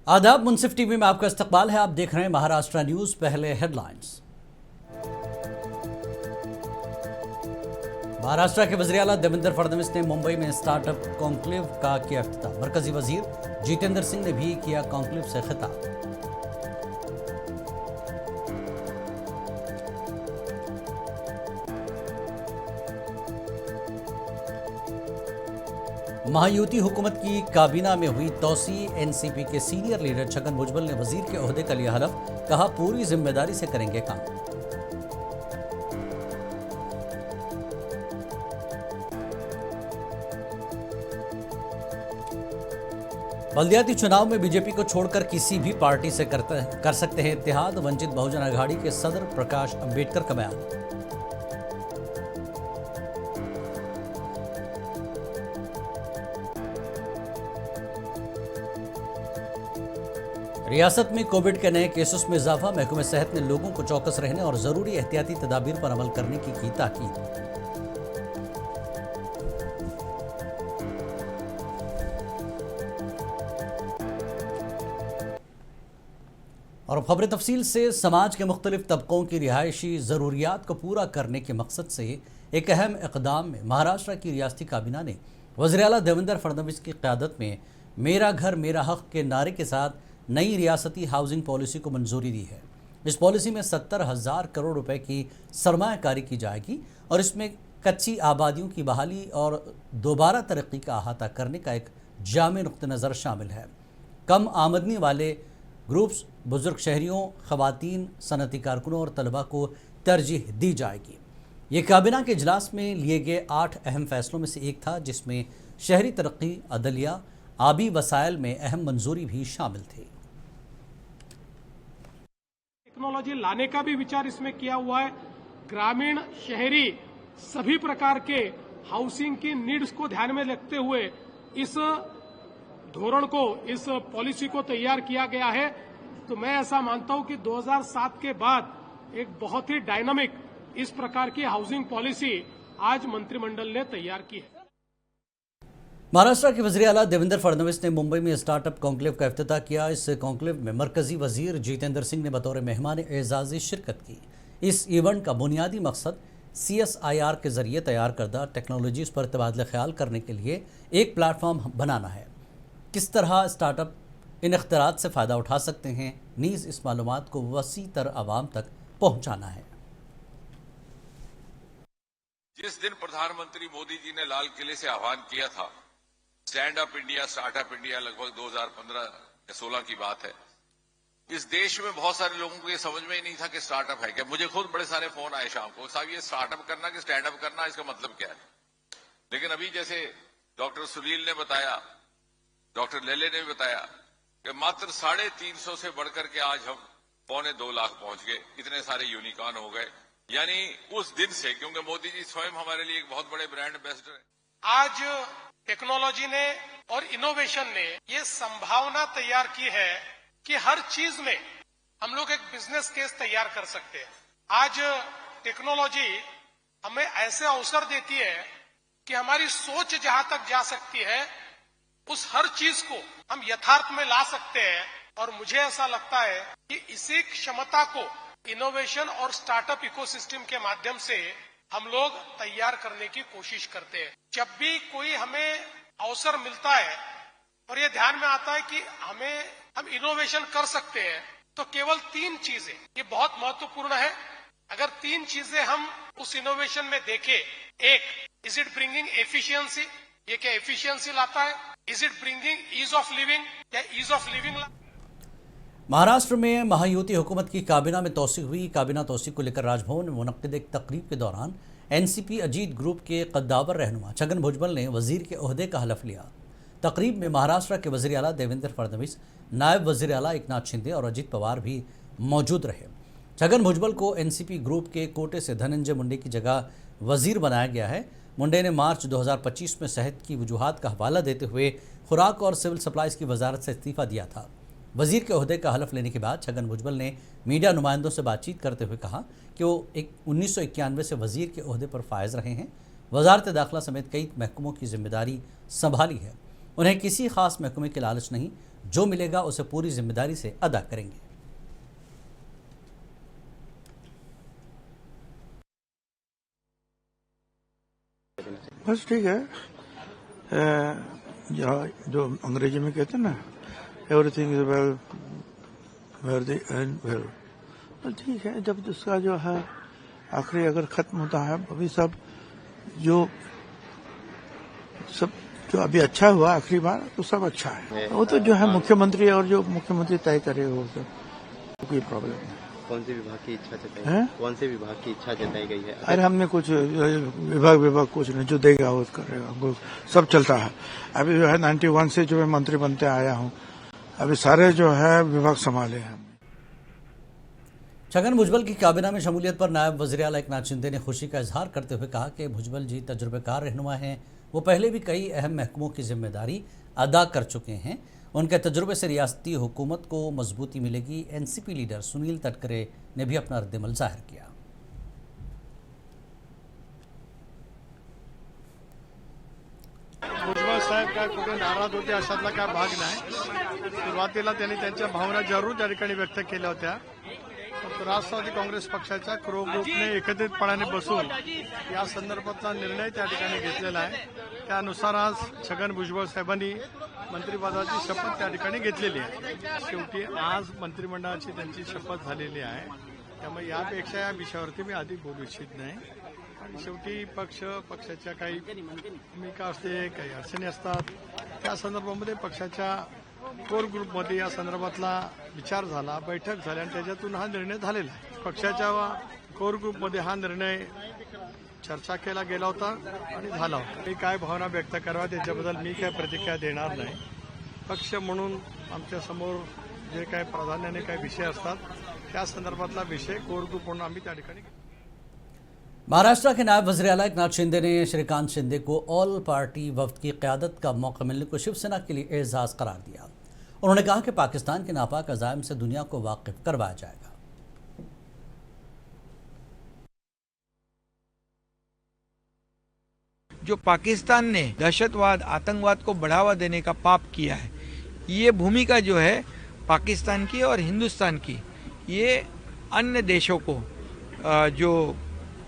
आदाब, मुंसिफ टीवी में आपका इस्तकबाल है। आप देख रहे हैं महाराष्ट्र न्यूज। पहले हेडलाइंस। महाराष्ट्र के वज़ीर आला देवेंद्र फडणवीस ने मुंबई में स्टार्टअप कॉन्क्लेव का किया इफ्तिताह। मरकजी वजीर जितेंद्र सिंह ने भी किया कॉन्क्लेव से खिताब। महायुति हुकूमत की काबीना में हुई तौसी। एनसीपी के सीनियर लीडर छगन भुजबल ने वजीर के ओहदे का लिया हलफ। कहा, पूरी जिम्मेदारी से करेंगे काम। बल्दियाती चुनाव में बीजेपी को छोड़कर किसी भी पार्टी से कर सकते हैं इत्तेहाद। वंचित बहुजन अघाड़ी के सदर प्रकाश अंबेडकर का बयान। रियासत में कोविड के नए केसेस में इजाफा। महकमे सेहत ने लोगों को चौकस रहने और जरूरी एहतियाती तदाबीर पर अमल करने की ताकीद। और खबरें तफसील से। समाज के मुख्तलिफ तबकों की रिहायशी ज़रूरियात को पूरा करने के मकसद से एक अहम इक़दाम में महाराष्ट्र की रियासती काबीना ने वज़ीर आला देवेंद्र फडणवीस की क़यादत में मेरा घर मेरा हक़ के नारे के साथ नई रियासती हाउसिंग पॉलिसी को मंजूरी दी है। इस पॉलिसी में 70,000 करोड़ रुपए की सरमायाकारी की जाएगी और इसमें कच्ची आबादियों की बहाली और दोबारा तरक्की का अहाता करने का एक जामे नुक्ते नज़र शामिल है। कम आमदनी वाले ग्रुप्स, बुजुर्ग शहरियों, ख़वातीन, सनती कारकुनों और तलबा को तरजीह दी जाएगी। ये काबीना के इजलास में लिए गए 8 अहम फैसलों में से एक था, जिसमें शहरी तरक्की, अदलिया, आबी वसाइल में अहम मंजूरी भी शामिल थी। टेक्नोलॉजी लाने का भी विचार इसमें किया हुआ है। ग्रामीण, शहरी सभी प्रकार के हाउसिंग की नीड्स को ध्यान में रखते हुए इस धोरण को, इस पॉलिसी को तैयार किया गया है। तो मैं ऐसा मानता हूं कि 2007 के बाद एक बहुत ही डायनामिक इस प्रकार की हाउसिंग पॉलिसी आज मंत्रिमंडल ने तैयार की है। महाराष्ट्र के वज़ीर आला देवेंद्र फडणवीस ने मुंबई में स्टार्टअप कॉन्क्लेव का इफ्तिताह किया। इस कॉन्क्लेव में मरकजी वजीर जितेंद्र सिंह ने बतौर मेहमान एजाज़ी शिरकत की। इस इवेंट का बुनियादी मकसद CSIR के जरिए तैयार करदा टेक्नोलॉजीज़ पर तबादला ख्याल करने के लिए एक प्लेटफॉर्म बनाना है। किस तरह स्टार्टअप इन इख्तियारात से फ़ायदा उठा सकते हैं, नीज़ इस मालूमात को वसी तर आवाम तक पहुँचाना है। जिस दिन प्रधानमंत्री मोदी जी ने लाल किले से आह्वान किया था stand up India, startup India, लगभग 2015-16 की बात है। इस देश में बहुत सारे लोगों को ये समझ में ही नहीं था कि स्टार्टअप है क्या। मुझे खुद बड़े सारे फोन आए शाम को, साहब ये स्टार्टअप करना कि स्टैंड अप करना, इसका मतलब क्या है। लेकिन अभी जैसे डॉक्टर सुनील ने बताया, डॉक्टर लेले ने भी बताया कि मात्र 350 से बढ़कर के आज हम 2.25 लाख पहुंच गए। इतने सारे यूनिकॉर्न हो गए, यानी उस दिन से, क्योंकि मोदी जी स्वयं हमारे लिए एक बहुत बड़े ब्रांड एम्बेसडर है। आज टेक्नोलॉजी ने और इनोवेशन ने ये संभावना तैयार की है कि हर चीज में हम लोग एक बिजनेस केस तैयार कर सकते हैं। आज टेक्नोलॉजी हमें ऐसे अवसर देती है कि हमारी सोच जहां तक जा सकती है, उस हर चीज को हम यथार्थ में ला सकते हैं। और मुझे ऐसा लगता है कि इसी क्षमता को इनोवेशन और स्टार्टअप इकोसिस्टम के माध्यम से हम लोग तैयार करने की कोशिश करते हैं। जब भी कोई हमें अवसर मिलता है और ये ध्यान में आता है कि हम इनोवेशन कर सकते हैं, तो केवल 3 चीजें ये बहुत महत्वपूर्ण है। अगर 3 चीजें हम उस इनोवेशन में देखें, एक, इज इट ब्रिंगिंग एफिशिएंसी, ये क्या एफिशिएंसी लाता है। Is it bringing ease of living, क्या ईज ऑफ लिविंग। महाराष्ट्र में महायुति हुकूमत की काबीना में तोसी हुई। काबीना तोसी को लेकर राजभवन में मुनक्किद एक तकरीब के दौरान एनसीपी अजीत ग्रुप के कद्दावर रहनुमा छगन भुजबल ने वजीर के ओहदे का हलफ लिया। तकरीब में महाराष्ट्र के वज़ीर आला देवेंद्र फडणवीस, नायब वज़ीर आला एकनाथ शिंदे और अजित पवार भी मौजूद रहे। छगन भुजबल को एनसीपी ग्रुप के कोटे से धनंजय मुंडे की जगह वजीर बनाया गया है। मुंडे ने मार्च 2025 में सेहत की वजूहात का हवाला देते हुए खुराक और सिविल सप्लाईज की वजारत से इस्तीफ़ा दिया था। वजीर के ओहदे का हलफ लेने के बाद छगन भुजबल ने मीडिया नुमाइंदों से बातचीत करते हुए कहा कि वो 1991 से वजीर के ओहदे पर फायज रहे हैं। वजारत दाखिला समेत कई महकमों की जिम्मेदारी संभाली है। उन्हें किसी खास महकमे की लालच नहीं, जो मिलेगा उसे पूरी जिम्मेदारी से अदा करेंगे। बस ठीक है। जो अंग्रेजी में कहते हैं ना, everything is well where the end well, तो ठीक है। जब उसका जो है आखिरी अगर खत्म होता है, अभी सब जो अभी अच्छा हुआ आखिरी बार, तो सब अच्छा है। वो तो जो है मुख्यमंत्री और जो मुख्यमंत्री तय करे, वो तो कोई प्रॉब्लम नहीं। कौन से विभाग की इच्छा जताई है? कौन से विभाग की इच्छा जताई गई है? अरे हमने कुछ विभाग कुछ नहीं, जो देगा वो करेगा, हमको सब चलता है। अभी जो है 91 से जो मैं मंत्री बनते आया हूँ, अभी सारे जो है विभाग संभाले हैं। छगन भुजबल की काबीना में शमूलियत पर नायब वज़ीर आला एकनाथ शिंदे ने खुशी का इजहार करते हुए कहा कि भुजबल जी तजुर्बेकार रहनुमा हैं। वो पहले भी कई अहम महकमों की जिम्मेदारी अदा कर चुके हैं। उनके तजुर्बे से रियासती हुकूमत को मजबूती मिलेगी। एनसीपी लीडर सुनील तटकरे ने भी अपना रद्दमल जाहिर किया। भुजबळ साहेब काय कुठे नाराज होते अशातला काय भाग नाही। सुरुवातीला त्यांनी त्यांच्या भावना जरूर त्या ठिकाणी व्यक्त केल्या होत्या। राष्ट्रवादी काँग्रेस पक्षाच्या क्रो ग्रुपने एकत्रितपणाने बसून या संदर्भातला निर्णय त्या ठिकाणी घेतलेला आहे। त्यानुसार आज छगन भुजबळ साहेबांनी मंत्रिपदाची शपथ त्या ठिकाणी घेतलेली आहे। शेवटी आज मंत्रिमंडळाची त्यांची शपथ झालेली आहे, त्यामुळे यापेक्षा या विषयावरती मी अधिक बोलू इच्छित नाही। आणि शेवटी पक्षाच्या काही भूमिका असते, काही अडचणी असतात, त्या संदर्भामध्ये पक्षाच्या कोर ग्रुपमध्ये या संदर्भातला विचार झाला, बैठक झाली आणि त्याच्यातून हा निर्णय झालेला आहे। पक्षाच्या कोर ग्रुपमध्ये हा निर्णय चर्चा केला गेला होता आणि झाला होता। मी काय भावना व्यक्त कराव्या त्याच्याबद्दल मी काय प्रतिक्रिया देणार नाही। पक्ष म्हणून आमच्या समोर जे काय प्राधान्याने काही विषय असतात, त्या संदर्भातला विषय कोर ग्रुप म्हणून आम्ही त्या ठिकाणी। महाराष्ट्र के नायब वज़ीर आला एकनाथ शिंदे ने श्रीकांत शिंदे को ऑल पार्टी वफ्द की क़यादत का मौका मिलने को शिवसेना के लिए एजाज़ करार दिया। उन्होंने कहा कि पाकिस्तान के नापाक अज़ाइम से दुनिया को वाकिफ करवाया जाएगा। जो पाकिस्तान ने दहशतवाद, आतंकवाद को बढ़ावा देने का पाप किया है, ये भूमिका जो है पाकिस्तान की और हिंदुस्तान की, ये अन्य देशों को जो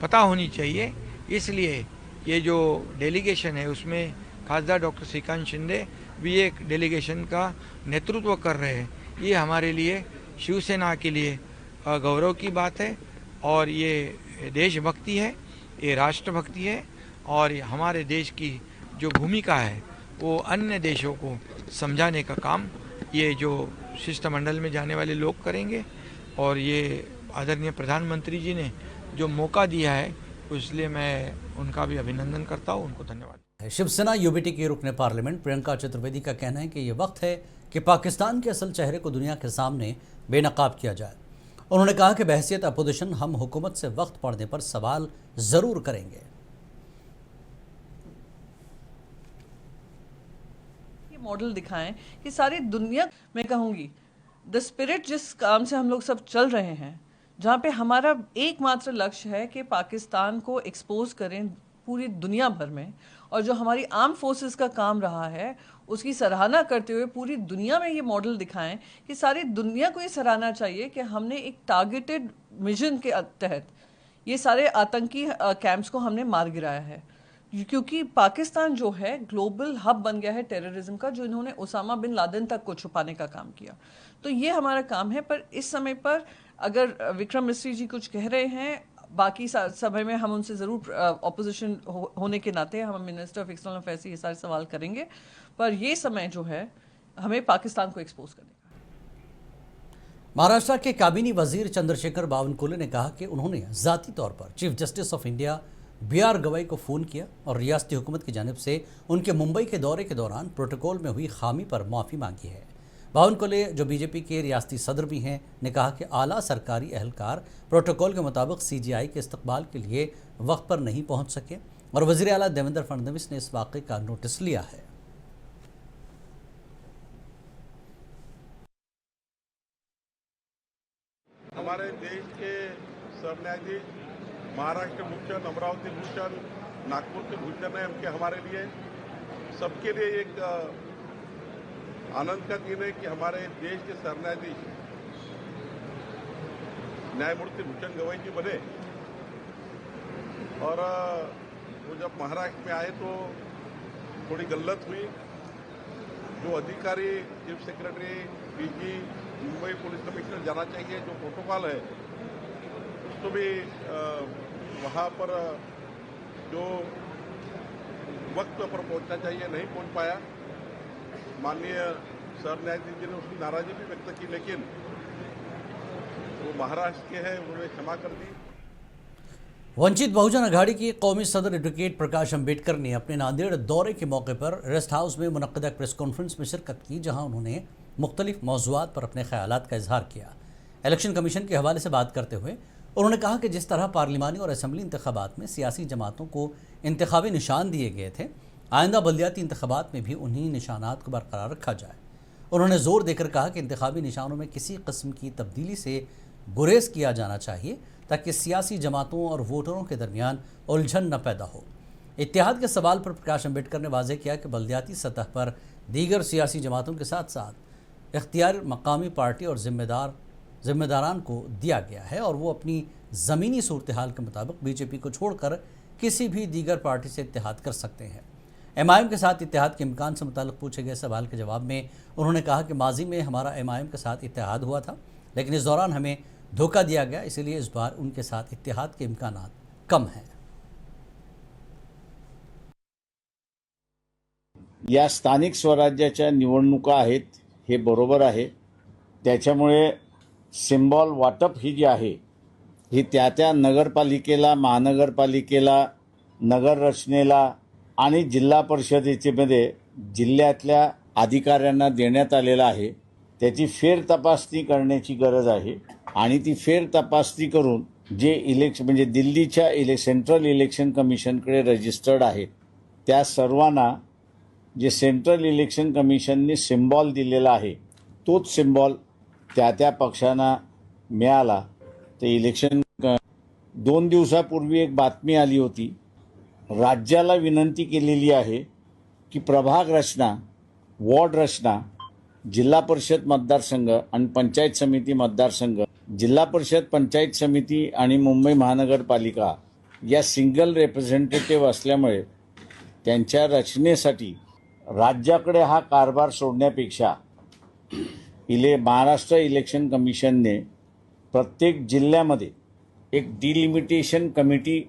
पता होनी चाहिए। इसलिए ये जो डेलीगेशन है उसमें खासदार डॉक्टर श्रीकांत शिंदे भी एक डेलीगेशन का नेतृत्व कर रहे हैं। ये हमारे लिए, शिवसेना के लिए गौरव की बात है और ये देशभक्ति है, ये राष्ट्रभक्ति है और हमारे देश की जो भूमिका है वो अन्य देशों को समझाने का काम ये जो शिष्टमंडल में जाने वाले लोग करेंगे। और ये आदरणीय प्रधानमंत्री जी ने जो मौका दिया है, इसलिए मैं उनका भी अभिनंदन करता हूँ, उनको धन्यवाद। शिवसेना यूबीटी की रुकने पार्लियामेंट प्रियंका चतुर्वेदी का कहना है कि ये वक्त है कि पाकिस्तान के असल चेहरे को दुनिया के सामने बेनकाब किया जाए। उन्होंने कहा कि बहैसियत अपोजिशन हम हुकूमत से वक्त पड़ने पर सवाल ज़रूर करेंगे। ये मॉडल दिखाएं कि सारी दुनिया, मैं कहूँगी द स्पिरिट जिस काम से हम लोग सब चल रहे हैं, जहाँ पे हमारा एकमात्र लक्ष्य है कि पाकिस्तान को एक्सपोज करें पूरी दुनिया भर में, और जो हमारी आर्म फोर्सेस का काम रहा है उसकी सराहना करते हुए पूरी दुनिया में ये मॉडल दिखाएं कि सारी दुनिया को ये सराहना चाहिए कि हमने एक टारगेटेड मिशन के तहत ये सारे आतंकी कैंप्स को हमने मार गिराया है। क्योंकि पाकिस्तान जो है ग्लोबल हब बन गया है टेररिज्म का, जो इन्होंने उसामा बिन लादेन तक को छुपाने का काम किया। तो ये हमारा काम है। पर इस समय पर अगर विक्रम मिस्री जी कुछ कह रहे हैं, बाकी समय में हम उनसे ज़रूर ऑपोजिशन होने के नाते हम मिनिस्टर ऑफ एक्सटर्नल अफेयर्स से ये सारे सवाल करेंगे। पर ये समय जो है हमें पाकिस्तान को एक्सपोज करने का। महाराष्ट्र के काबीनी वजीर चंद्रशेखर बावनकुले ने कहा कि उन्होंने ज़ाती तौर पर chief justice of India BR गवाई को फ़ोन किया और रियासती हुकूमत की जानिब से उनके मुंबई के दौरे के दौरान प्रोटोकॉल में हुई खामी पर माफ़ी मांगी है। बावनकुले, जो बीजेपी के रियासती सदर भी हैं, ने कहा कि आला सरकारी अहलकार प्रोटोकॉल के मुताबिक CGI के इस्तकबाल के लिए वक्त पर नहीं पहुंच सके और वज़ीर आला देवेंद्र फडणवीस ने इस वाक़े का नोटिस लिया है। हमारे देश के सरन्यायाधीश महाराष्ट्र भूषण, अमरावती भूषण, नागपुर के भूषण है, उनके हमारे लिए सबके लिए एक आनंद का दिन है कि हमारे देश के सरन्यायाधीश न्यायमूर्ति भूषण गवई जी बने और वो जब महाराष्ट्र में आए तो थोड़ी गलत हुई। जो अधिकारी chief secretary DG Mumbai police commissioner जाना चाहिए, जो प्रोटोकॉल है उसको भी वहाँ पर जो वक्त पर पहुंचना चाहिए नहीं पहुंच पाया। माननीय सर न्यायाधीश जी ने उसकी नाराजगी भी व्यक्त की, लेकिन वो महाराष्ट्र के हैं, उन्होंने क्षमा कर दी। वंचित बहुजन अघाड़ी के कौमी सदर एडवोकेट प्रकाश अम्बेडकर ने अपने नांदेड़ दौरे के मौके पर रेस्ट हाउस में मुनक्किदा प्रेस कॉन्फ्रेंस में शिरकत की, जहां उन्होंने मुख्तलिफ मौज़ूआत पर अपने ख्यालात का इजहार किया। इलेक्शन कमीशन के हवाले से बात करते हुए उन्होंने कहा कि जिस तरह पार्लिमानी और असम्बली इंतखाबात में सियासी जमातों को इंतखाबी निशान दिए गए थे, आइंदा बल्दियाती इंतखाबात में भी उन्हीं निशानात को बरकरार रखा जाए। उन्होंने जोर देकर कहा कि इंतखाबी निशानों में किसी किस्म की तब्दीली से गुरेज किया जाना चाहिए ताकि सियासी जमातों और वोटरों के दरमियान उलझन न पैदा हो। इत्तेहाद के सवाल पर प्रकाश अम्बेडकर ने वाज़ेह किया कि बल्दियाती सतह पर दीगर सियासी जमातों के साथ साथ इख्तियार मकामी पार्टी और जिम्मेदारान को दिया गया है और वो अपनी ज़मीनी सूरत हाल के मुताबिक बीजेपी को छोड़कर किसी भी दीगर पार्टी से इत्तेहाद कर सकते हैं। एमआईएम के साथ इत्तेहाद के इम्कान से मुताल्लिक़ पूछे गए सवाल के जवाब में उन्होंने कहा कि माजी में हमारा एमआईएम के साथ इत्तेहाद हुआ था, लेकिन इस दौरान हमें धोखा दिया गया, इसीलिए इस बार उनके साथ इत्तेहाद के इम्कानात कम हैं। या स्थानिक स्वराज्याच्या निवडणुका आहेत हे बरोबर आहे। त्याच्यामुळे सिम्बॉल वाटप ही जी आहे ही त्या नगरपालिकेला, महानगरपालिकेला, नगर रचनेला आणि जिल्हा परिषदेमध्ये जिल्ह्यातल्या अधिकाऱ्यांना देण्यात आलेला आहे। त्याची फेर तपासणी करण्याची गरज आहे आणि ती फेर तपासणी करून जे इलेक्शन म्हणजे दिल्लीच्या सेंट्रल इलेक्शन कमिशनकडे रजिस्टर्ड आहेत त्या सर्वांना जे सेंट्रल इलेक्शन कमिशनने सिम्बॉल दिलेला आहे तोच सिम्बॉल त्या पक्षांना मिळाला। ते इलेक्शन 2 दिवसापूर्वी एक बातमी आली होती, राज्याला विनंती केलेली आहे की प्रभाग रचना, वॉर्ड रचना, जिल्हा परिषद मतदारसंघ आणि पंचायत समिती मतदारसंघ, जिल्हा परिषद पंचायत समिती आणि मुंबई महानगरपालिका या सिंगल रिप्रेझेंटेटिव्ह असल्यामुळे त्यांच्या रचनेसाठी राज्याकडे हा कारभार सोडण्यापेक्षा महाराष्ट्र इलेक्शन कमिशनने प्रत्येक जिल्ह्यामध्ये एक डिलिमिटेशन कमिटी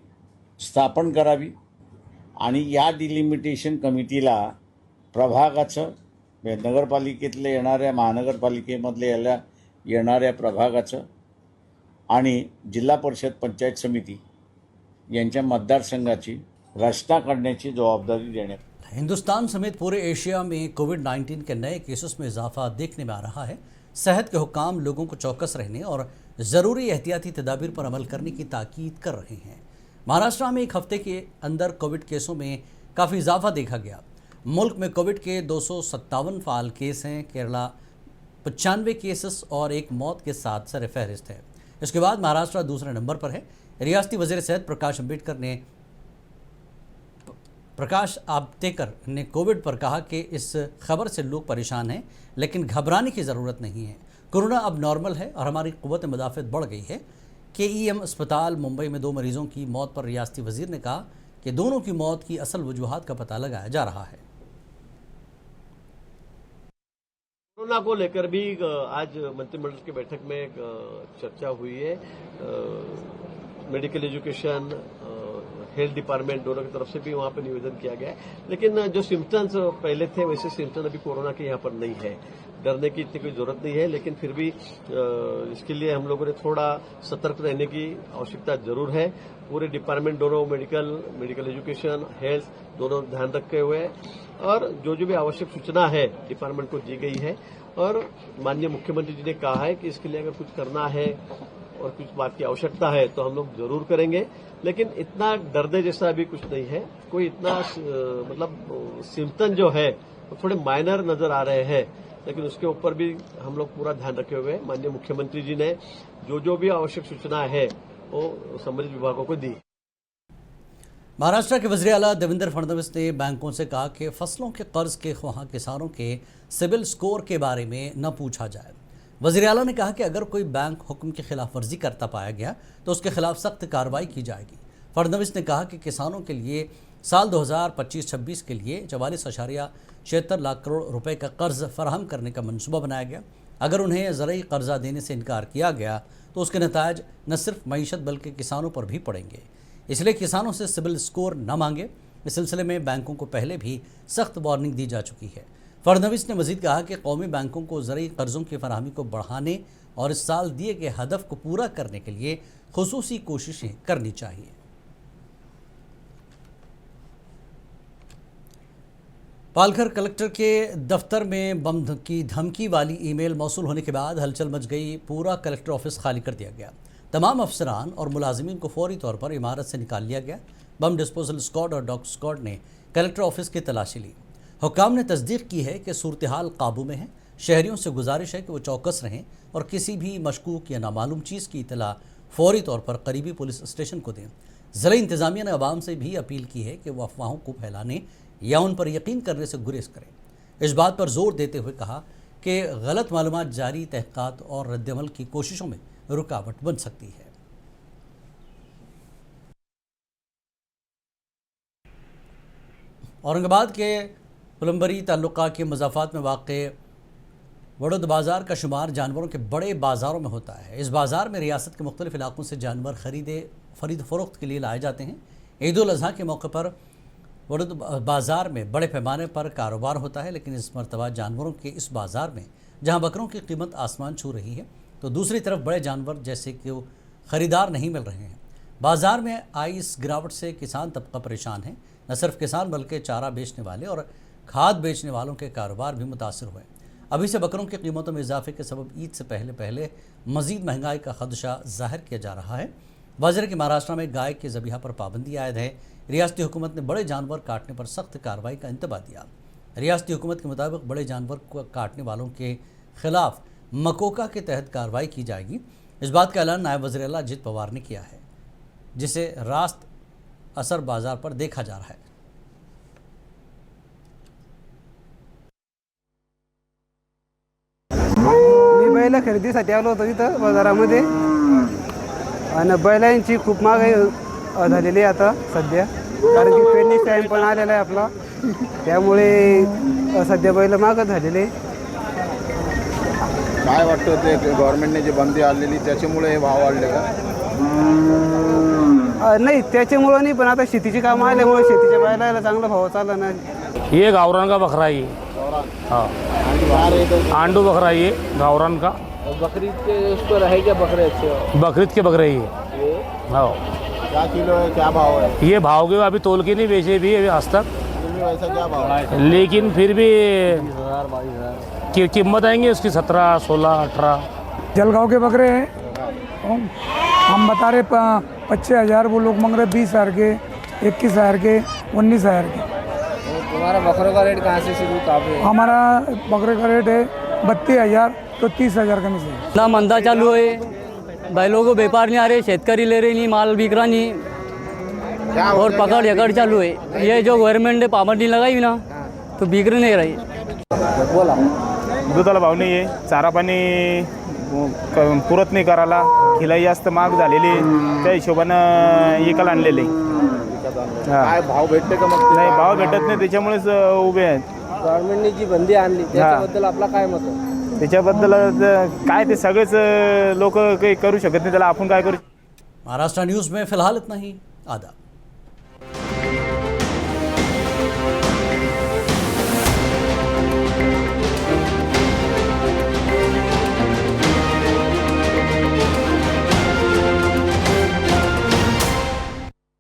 स्थापन करावी आणि या डिलिमिटेशन कमिटीला प्रभागाचं नगरपालिकेतले येणाऱ्या, महानगरपालिकेमधले येणाऱ्या प्रभागाचं आणि जिल्हा परिषद पंचायत समिती यांच्या मतदारसंघाची रचना करण्याची जवाबदारी देण्यात। हिंदुस्तान समेत पूरे एशिया में कोविड-19 के नए केसेस में इजाफा देखने में आ रहा है। सेहत के हुक्काम लोगों को चौकस रहने और ज़रूरी एहतियाती तदाबीर पर अमल करने की ताकीद कर रहे हैं। महाराष्ट्र में एक हफ्ते के अंदर कोविड केसों में काफ़ी इजाफा देखा गया। मुल्क में कोविड के 257 फाल केस हैं। केरला 95 केसेस और एक मौत के साथ सर फहरिस्त है। इसके बाद महाराष्ट्र दूसरे नंबर पर है। रियासती वज़ीर सेहत प्रकाश आबतेकर ने कोविड पर कहा कि इस खबर से लोग परेशान हैं, लेकिन घबराने की ज़रूरत नहीं है। कोरोना अब नॉर्मल है और हमारी क़ुव्वत मुदाफ़त बढ़ गई है। KEM अस्पताल मुंबई में 2 मरीज़ों की मौत पर रियासती वज़ीर ने कहा कि दोनों की मौत की असल वजूहात का पता लगाया जा रहा है। कोरोना को लेकर भी आज मंत्रिमंडल की बैठक में चर्चा हुई है। मेडिकल एजुकेशन, हेल्थ डिपार्टमेंट दोनों की तरफ से भी वहां पर निवेदन किया गया है, लेकिन जो सिम्टम्स पहले थे वैसे सिम्टम्स अभी कोरोना के यहाँ पर नहीं है। डरने की इतनी कोई जरूरत नहीं है, लेकिन फिर भी इसके लिए हम लोगों ने थोड़ा सतर्क रहने की आवश्यकता जरूर है। पूरे डिपार्टमेंट दोनों मेडिकल एजुकेशन, हेल्थ दोनों ध्यान रखे हुए हैं और जो भी आवश्यक सूचना है डिपार्टमेंट को दी गई है और माननीय मुख्यमंत्री जी ने कहा है कि इसके लिए अगर कुछ करना है और कुछ बात की आवश्यकता है तो हम लोग जरूर करेंगे, लेकिन इतना डरने जैसा अभी कुछ नहीं है। कोई इतना मतलब सिम्टम जो है वो थोड़े माइनर नजर आ रहे हैं, लेकिन उसके ऊपर भी हम लोग पूरा ध्यान रखे हुए हैं। माननीय मुख्यमंत्री जी ने जो भी आवश्यक सूचना है वो संबंधित विभागों को दी। महाराष्ट्र के वज़ीर आला देवेंद्र फडणवीस ने बैंकों से कहा कि फसलों के कर्ज के ख्वाह किसानों के सिबिल स्कोर के बारे में न पूछा जाए। वज़ीर आला ने कहा कि अगर कोई बैंक हुक्म की खिलाफ वर्जी करता पाया गया तो उसके खिलाफ सख्त कार्रवाई की जाएगी। फडणवीस ने कहा कि किसानों के लिए साल 2025-26 के लिए 44.76 लाख करोड़ रुपए का कर्ज फराहम करने का मंसूबा बनाया गया। अगर उन्हें ज़रूरी कर्जा देने से इनकार किया गया तो उसके नतायज न सिर्फ मईशत बल्कि किसानों पर भी पड़ेंगे। इसलिए किसानों से सिबिल स्कोर न मांगे। इस सिलसिले में बैंकों को पहले भी सख्त वार्निंग दी जा चुकी है। फडणवीस ने मजीद कहा कि कौमी बैंकों को ज़रूरी कर्ज़ों की फराहमी को बढ़ाने और इस साल दिए गए हदफ को पूरा करने के लिए खुसूसी कोशिशें करनी चाहिए। पालघर कलेक्टर के दफ्तर में बम की धमकी वाली ईमेल मौसूल होने के बाद हलचल मच गई। पूरा कलेक्टर ऑफिस खाली कर दिया गया। तमाम अफसरान और मुलाजिमीन को फौरी तौर पर इमारत से निकाल लिया गया। बम डिस्पोजल स्क्वाड और डॉग स्क्वाड ने कलेक्टर ऑफिस की तलाशी ली। हुक्काम ने तस्दीक की है कि सूरत हाल काबू में है। शहरियों से गुजारिश है कि वो चौकस रहें और किसी भी मशकूक या नामालूम चीज़ की इतला फौरी तौर पर करीबी पुलिस स्टेशन को दें। ज़िला इंतज़ामिया ने अवाम से भी अपील की है कि वो अफवाहों को फैलाने या उन पर यकीन करने से गुरेज करें। इस बात पर जोर देते हुए कहा कि गलत मालूमात जारी तहक़ीक़ात और रद्दअमल की कोशिशों में रुकावट बन सकती है। औरंगाबाद के पुलम्बरी ताल्लुका के मज़ाफ़ात में वाक़े वड़ोद बाज़ार का शुमार जानवरों के बड़े बाज़ारों में होता है। इस बाज़ार में रियासत के मुख्तलिफ़ इलाकों से जानवर खरीद फ़रोख्त के लिए लाए जाते हैं। ईद उल अज़हा के मौके पर वड़ोद बाज़ार में बड़े पैमाने पर कारोबार होता है, लेकिन इस मरतबा जानवरों के इस बाज़ार में जहां बकरों की कीमत आसमान छू रही है तो दूसरी तरफ बड़े जानवर जैसे कि वो ख़रीदार नहीं मिल रहे हैं। बाज़ार में आई इस गिरावट से किसान तबका परेशान है। न सिर्फ किसान बल्कि चारा बेचने वाले और खाद बेचने वालों के कारोबार भी मुतासर हुए। अभी से बकरों की कीमतों में इजाफे के सबब ईद से पहले मज़ीद महंगाई का खदशा ज़ाहिर किया जा रहा है। वाज़ेह कि महाराष्ट्र में गाय के ज़बीहा पर पाबंदी आयद है। रियासती हुकूमत ने बड़े जानवर काटने पर सख्त कार्रवाई का इंतबाह दिया। रियासती हुकूमत के मुताबिक बड़े जानवर को काटने वालों के खिलाफ मकोका के तहत कार्रवाई की जाएगी। इस बात का ऐलान नायब वज़ीर आला अजित पवार ने किया है, जिसे रास्त असर बाजार पर देखा जा रहा है। मी बैल खरेदीसाठी आलो होतो इथं बाजारामध्ये आणि बैलांची खूप महागाई झालेली आहे आता सध्या, कारण की पेरणी टाईम पण आलेला आहे आपला, त्यामुळे सध्या बैल महाग झालेले। काय वाटतं ते गव्हर्नमेंटने जे बंदी आणलेली त्याच्यामुळे हे भाव वाढले का? नाही त्याच्यामुळे नाही, पण आता शेतीची कामं आल्यामुळे शेतीच्या बैलाला चांगला भाव चालला ना। ये गावरान का बकरा है, हाँ आंडू बकरा है ये गावरान का। बकरीद के उस पर है क्या बकरे अच्छे? बकरीद के बकरे ये, हाँ। क्या किलो है, क्या भाव है? ये भाव के अभी तोल के नहीं बेचे भी आज तक, वैसा क्या भाव है? लेकिन फिर भी कीमत आएंगे उसकी 17, 16, 18। जलगांव के बकरे हैं, हम बता रहे 25,000, वो लोग मांग रहे 20,000 के, 21,000 के, 19,000 के। तुम्हारा बकरों का रेट कहाँ से शुरू कहाँ पे? हमारा बकरे का रेट है 32,000 तो 30,000 का मिसे। ना मंदा चालू है, बैलों को व्यापार नहीं आ रहे, शेतकारी ले रहे नहीं, माल बिक रहा नहीं, और पकड़ यकड़ चालू है। ये जो गवर्नमेंट ने पाबंदी लगाई ना तो बिक नहीं रही। बोला दुधाला भाव नाही आहे, चारा पाणी पुरत नाही करायला, खिलाई जास्त महाग झालेली, त्या हिशोबानं एकाला आणलेले। काय भाव भेटते का? मग नाही भाव भेटत नाही, त्याच्यामुळेच उभे आहेत। गव्हर्नमेंटने जी बंदी आणली त्याच्याबद्दल आपला काय मत आहे? त्याच्याबद्दल काय ते सगळेच लोक काही करू शकत नाही, त्याला आपण काय करू। महाराष्ट्र न्यूज़ में फिलहाल इतना ही। आदाब।